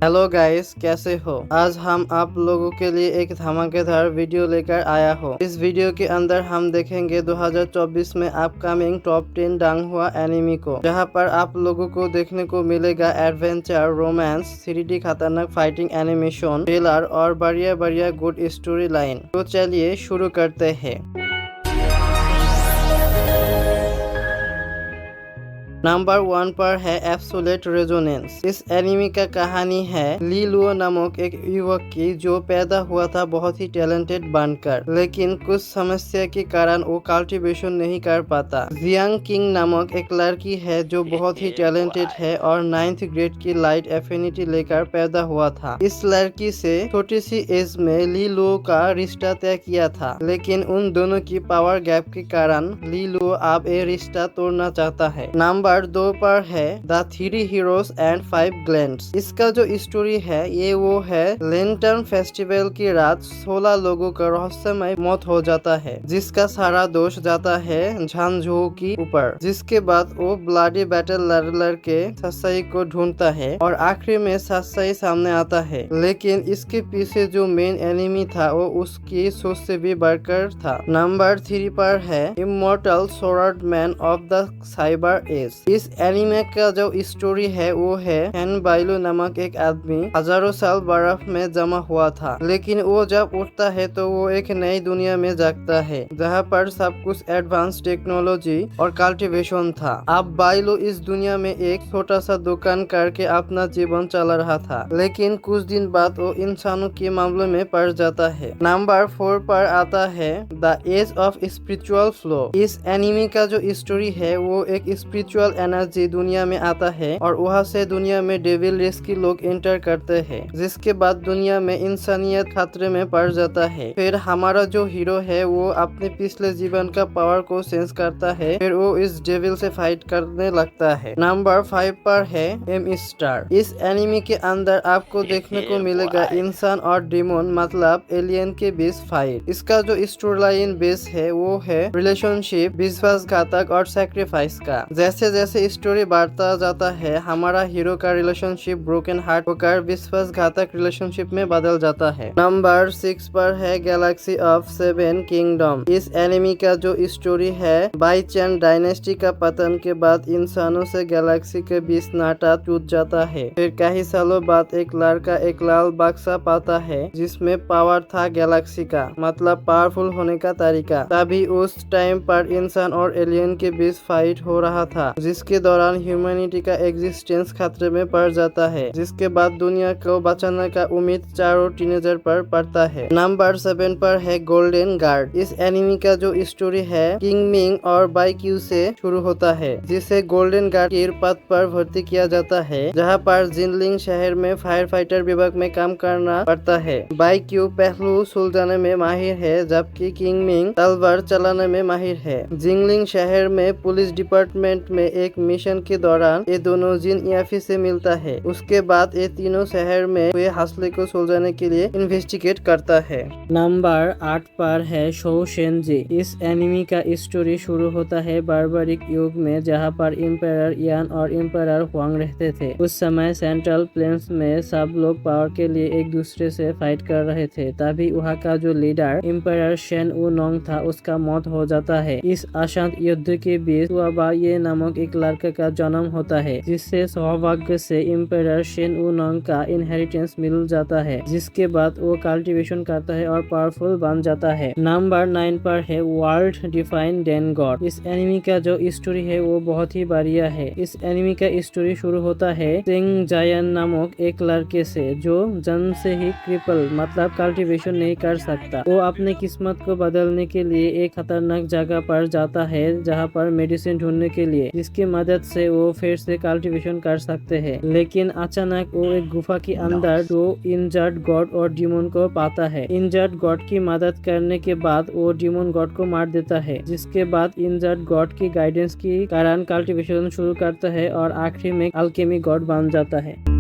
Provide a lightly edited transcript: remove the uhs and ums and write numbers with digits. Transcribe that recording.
Hello guys, कैसे हो। आज हम आप लोगों के लिए एक धमाकेदार वीडियो लेकर आया हो। इस वीडियो के अंदर हम देखेंगे 2024 में अपकमिंग टॉप 10 डांग हुआ एनिमी को, जहां पर आप लोगों को देखने को मिलेगा एडवेंचर, रोमांस, 3D खतरनाक फाइटिंग एनिमेशन, ट्रेलर और बढ़िया बढ़िया गुड स्टोरी लाइन। तो चलिए शुरू करते हैं। नंबर 1 पर है एब्सोल्यूट रेजोनेंस। इस एनिमी का कहानी है ली लुओ नामक एक युवक की, जो पैदा हुआ था बहुत ही टैलेंटेड बनकर, लेकिन कुछ समस्या के कारण वो कल्टीवेशन नहीं कर पाता। जियांग किंग नामक एक लड़की है जो बहुत ही टैलेंटेड है और 9th ग्रेड की लाइट एफिनिटी लेकर पैदा हुआ था। इस लड़की से छोटी सी एज में ली लुओ का रिश्ता तय किया था, लेकिन उन दोनों की पावर गैप के कारण ली लुओ अब ये रिश्ता तोड़ना चाहता है। नंबर 2 पर है द 3 हीरोज एंड 5 ग्लैंड्स। इसका जो स्टोरी है ये वो है लेंटर्न फेस्टिवल की रात 16 लोगों का रहस्यमय मौत हो जाता है, जिसका सारा दोष जाता है झांझू के ऊपर। जिसके बाद वो ब्लडी बैटल लड़ के सच्चाई को ढूंढता है और आखिर में सच्चाई सामने आता है। लेकिन इसके पीछे जो मेन एनिमी था वो उसकी सोच से भी बढ़कर था। नंबर 3 पर है immortal swordsman of the cyber age. इस एनिमे का जो स्टोरी है वो है हेन बाइलो नामक एक आदमी हजारों साल बर्फ में जमा हुआ था, लेकिन वो जब उठता है तो वो एक नई दुनिया में जागता है जहाँ पर सब कुछ एडवांस टेक्नोलॉजी और कल्टीवेशन था। अब बाइलो इस दुनिया में एक छोटा सा दुकान करके अपना जीवन चला रहा था, लेकिन कुछ दिन बाद वो इंसानों के मामले में पड़ जाता है। नंबर 4 पर आता है the age of spiritual flow. इस एनिमे का जो स्टोरी है वो एक स्पिरिचुअल एनर्जी दुनिया में आता है और वहाँ से दुनिया में डेविल रेस के लोग एंटर करते हैं, जिसके बाद दुनिया में इंसानियत खतरे में पड़ जाता है। फिर हमारा जो हीरो है वो अपने पिछले जीवन का पावर को सेंस करता है, फिर वो इस डेविल से फाइट करने लगता है। नंबर 5 पर है एम स्टार। इस एनिमी के अंदर आपको देखने को मिलेगा इंसान और डिमोन मतलब एलियन के बीच फाइट। इसका जो स्टोरी लाइन बेस है वो है रिलेशनशिप, विश्वासघातक और सैक्रिफाइस का। जैसे जैसे स्टोरी बढ़ता जाता है हमारा हीरो का रिलेशनशिप ब्रोकन हार्ट होकर विश्वासघातक रिलेशनशिप में बदल जाता है। नंबर 6 पर है गैलेक्सी ऑफ 7 किंगडम। इस एनिमी का जो स्टोरी है बाई चैन डायनेस्टी का पतन के बाद इंसानों से गैलेक्सी के बीच नाता टूट जाता है। फिर कई सालों बाद एक लड़का एक लाल बक्सा पाता है जिसमें पावर था गैलेक्सी का, मतलब पावरफुल होने का तरीका। तभी उस टाइम पर इंसान और एलियन के बीच फाइट हो रहा था, जिसके दौरान ह्यूमैनिटी का एग्जिस्टेंस खतरे में पड़ जाता है। जिसके बाद दुनिया को बचाने का उम्मीद चारों टीनेजर पर पड़ता है। नंबर 7 पर है गोल्डन गार्ड। इस एनिमी का जो स्टोरी है किंग मिंग और बाई क्यू से शुरू होता है, जिसे गोल्डन गार्ड के पद पर भर्ती किया जाता है, जहाँ पर जिनलिंग शहर में फायर फाइटर विभाग में काम करना पड़ता है। बाई क्यू पहलू सुलझाने में माहिर है, जबकि किंग मिंग तलवार चलाने में माहिर है। जिनलिंग शहर में पुलिस डिपार्टमेंट में एक मिशन के दौरान ये दोनों जिन याफी से मिलता है। उसके बाद ये तीनों शहर में हुए हादसे को सुलझाने के लिए इन्वेस्टिगेट करता है। नंबर 8 पर है शो शेनजी। इस एनिमी का स्टोरी शुरू होता है बारबारिक युग में, जहाँ पर इम्पेरर यान और इम्पेरर हुआंग रहते थे। उस समय सेंट्रल प्लेन्स में सब लोग पावर के लिए एक दूसरे से फाइट कर रहे थे। तभी वहाँ का जो लीडर इम्पेरर शेन ऊ नोंग था उसका मौत हो जाता है। इस अशांत युद्ध के बीच ये नामक एक लड़के का जन्म होता है, जिससे सौभाग्य से इम्पेरर शेन ऊ नोंग का इनहेरिटेंस मिल जाता है, जिसके बाद वो कल्टीवेशन करता है और पावरफुल बन जाता है। नंबर 9 पर है वर्ल्ड डिफाइन डेन गॉड। इस एनिमी का जो स्टोरी है वो बहुत ही बढ़िया है। इस एनिमी का स्टोरी शुरू होता है सिंग जायन नामक एक लड़के से, जो जन्म से ही क्रिपल मतलब कल्टीवेशन नहीं कर सकता। वो अपने किस्मत को बदलने के लिए एक खतरनाक जगह पर जाता है, जहाँ पर मेडिसिन ढूंढने के लिए, जिसकी मदद से वो फिर से कल्टीवेशन कर सकते हैं। लेकिन अचानक वो एक गुफा के अंदर दो इंजर्ड गॉड और डिमोन को पाता है। इंजर्ड गॉड की मदद करने के बाद वो डिमोन गॉड को मार देता है, जिसके बाद इंजर्ड गॉड की गाइडेंस के कारण कल्टीवेशन शुरू करता है और आखिरी में अल्केमी गॉड बन जाता है।